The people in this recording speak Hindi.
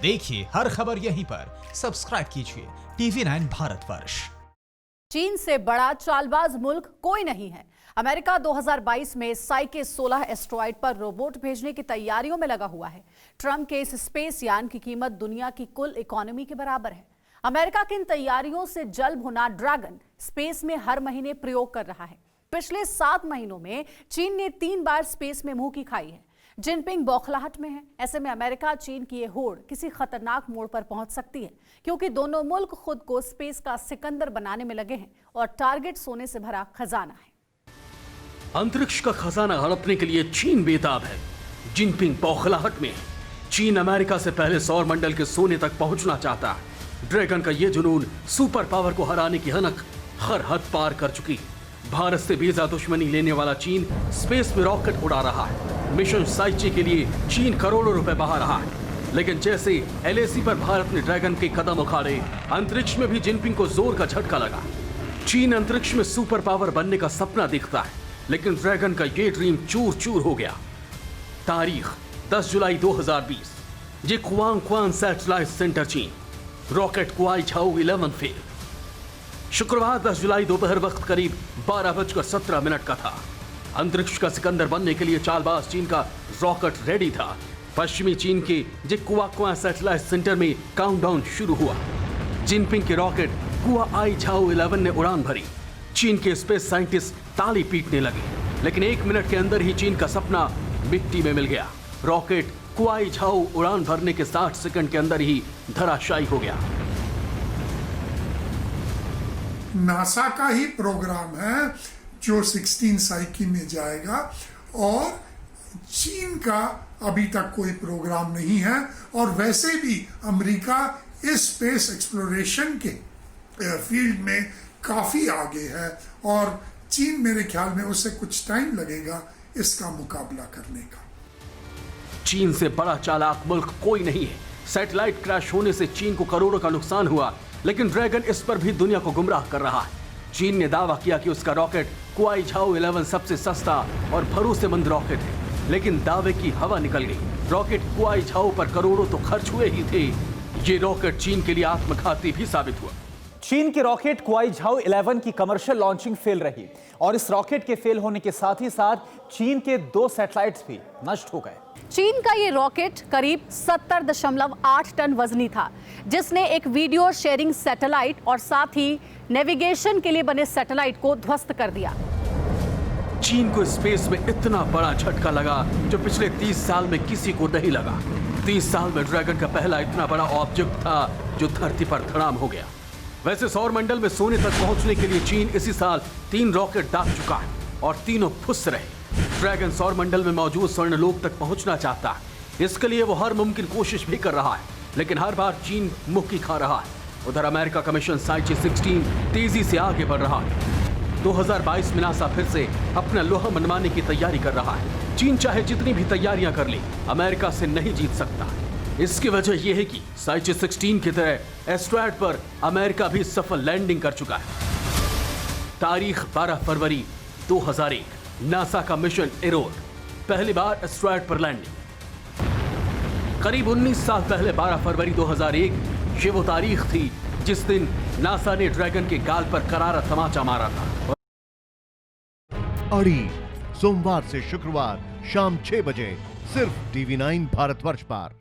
देखिए हर खबर यहीं पर। सब्सक्राइब कीजिए TV9 भारतवर्ष। चीन से बड़ा चालबाज मुल्क कोई नहीं है। अमेरिका 2022 में साइके 16 एस्ट्रॉइड पर रोबोट भेजने की तैयारियों में लगा हुआ है। ट्रंप के इस स्पेस यान की कीमत दुनिया की कुल इकोनॉमी के बराबर है। अमेरिका की इन तैयारियों से जल भुना ड्रैगन स्पेस में हर महीने प्रयोग कर रहा है। पिछले 7 महीनों में चीन ने 3 बार स्पेस में मुंह की खाई है। जिनपिंग बौखलाहट में है। ऐसे में अमेरिका चीन की ये होड़ किसी खतरनाक मोड़ पर पहुंच सकती है, क्योंकि दोनों मुल्क खुद को स्पेस का सिकंदर बनाने में लगे हैं और टारगेट सोने से भरा खजाना है। अंतरिक्ष का खजाना हड़पने के लिए चीन बेताब है। जिनपिंग बौखलाहट में है। चीन अमेरिका से पहले सौर मंडल के सोने तक पहुंचना चाहता है। ड्रैगन का ये जुनून सुपर पावर को हराने की हनक हर हद पार कर चुकी है। भारत से बेजा दुश्मनी लेने वाला चीन स्पेस में रॉकेट उड़ा रहा है। मिशन साइची के लिए चीन करोड़ों रुपए बहा रहा है। लेकिन जैसे LAC पर भारत ने ड्रैगन के कदम उखाड़े, अंतरिक्ष में भी जिनपिंग को जोर का झटका लगा। चीन अंतरिक्ष में सुपर पावर बनने का सपना देखता है, लेकिन ड्रैगन का ये ड्रीम चूर चूर हो गया। तारीख 10 जुलाई 2020। ये क्वांग सैटेलाइट सेंटर चीन। Rocket Kuaizhou 11 fail. शुक्रवार 10 जुलाई दोपहर वक्त करीब 12:17 का था। अंतरिक्ष का सिकंदर बनने के लिए चालबाज चीन का रॉकेट रेडी था। पश्चिमी चीन के जिक्वा सैटेलाइट सेंटर में काउंटडाउन शुरू हुआ। जिनपिंग के रॉकेट क्वाईझाओ 11 ने उड़ान भरी। चीन के स्पेस साइंटिस्ट ताली पीटने लगे, लेकिन 1 मिनट के अंदर ही चीन का सपना मिट्टी में मिल गया। रॉकेट क्वाईझाओ उड़ान भरने के 60 सेकंड के अंदर ही धराशायी हो गया। नासा का ही प्रोग्राम है जो 16 साइकी में जाएगा, और चीन का अभी तक कोई प्रोग्राम नहीं है। और वैसे भी अमेरिका इस स्पेस एक्सप्लोरेशन के फील्ड में काफी आगे है, और चीन मेरे ख्याल में उसे कुछ टाइम लगेगा इसका मुकाबला करने का। चीन से बड़ा चालाक मुल्क कोई नहीं है। सैटेलाइट क्रैश होने से चीन को करोड़ों का नुकसान हुआ, लेकिन ड्रैगन इस पर भी दुनिया को गुमराह कर रहा है। चीन ने दावा किया कि उसका रॉकेट क्वाईझाओ 11 सबसे सस्ता और भरोसेमंद रॉकेट है, लेकिन दावे की हवा निकल गई। रॉकेट क्वाईझाओ पर करोड़ों तो खर्च हुए ही थे, ये रॉकेट चीन के लिए आत्मघाती भी साबित हुआ। चीन के रॉकेट क्वाईझाओ 11 की कमर्शियल लॉन्चिंग फेल रही, और इस रॉकेट के फेल होने के साथ ही साथ चीन के 2 सैटेलाइट्स भी नष्ट हो गए। चीन का ये रॉकेट करीब 70.8 टन वजनी था, जिसने एक वीडियो शेयरिंग सैटेलाइट और साथ ही नेविगेशन के लिए बने सैटेलाइट को ध्वस्त कर दिया। चीन को स्पेस में इतना बड़ा झटका लगा जो पिछले 30 साल में किसी को नहीं लगा। 30 साल में ड्रैगन का पहला इतना बड़ा ऑब्जेक्ट था जो धरती पर धड़ाम हो गया। वैसे सौर मंडल में सोने तक पहुंचने के लिए चीन इसी साल 3 रॉकेट दाग चुका है, और तीनों फुस रहे। ड्रैगन सौर मंडल में मौजूद स्वर्णलोक तक पहुंचना चाहता है। इसके लिए वो हर मुमकिन कोशिश भी कर रहा है, लेकिन हर बार चीन मुक्की खा रहा है। उधर अमेरिका का मिशन साइची 16 तेजी से आगे बढ़ रहा है। 2022 में नासा फिर से अपना लोहा मनवाने की तैयारी कर रहा है। चीन चाहे जितनी भी तैयारियां कर ले, अमेरिका से नहीं जीत सकता। इसकी वजह यह है कि साइची 16 की तरह एस्ट्रॉयड पर अमेरिका भी सफल लैंडिंग कर चुका है। तारीख 12 फरवरी 2001। नासा का मिशन एरोर, पहली बार एस्ट्रॉयड पर लैंडिंग। करीब 19 साल पहले 12 फरवरी 2001 ये वो तारीख थी जिस दिन नासा ने ड्रैगन के गाल पर करारा तमाचा मारा था। अड़ी सोमवार से शुक्रवार शाम 6 बजे सिर्फ TV9 भारतवर्ष पर।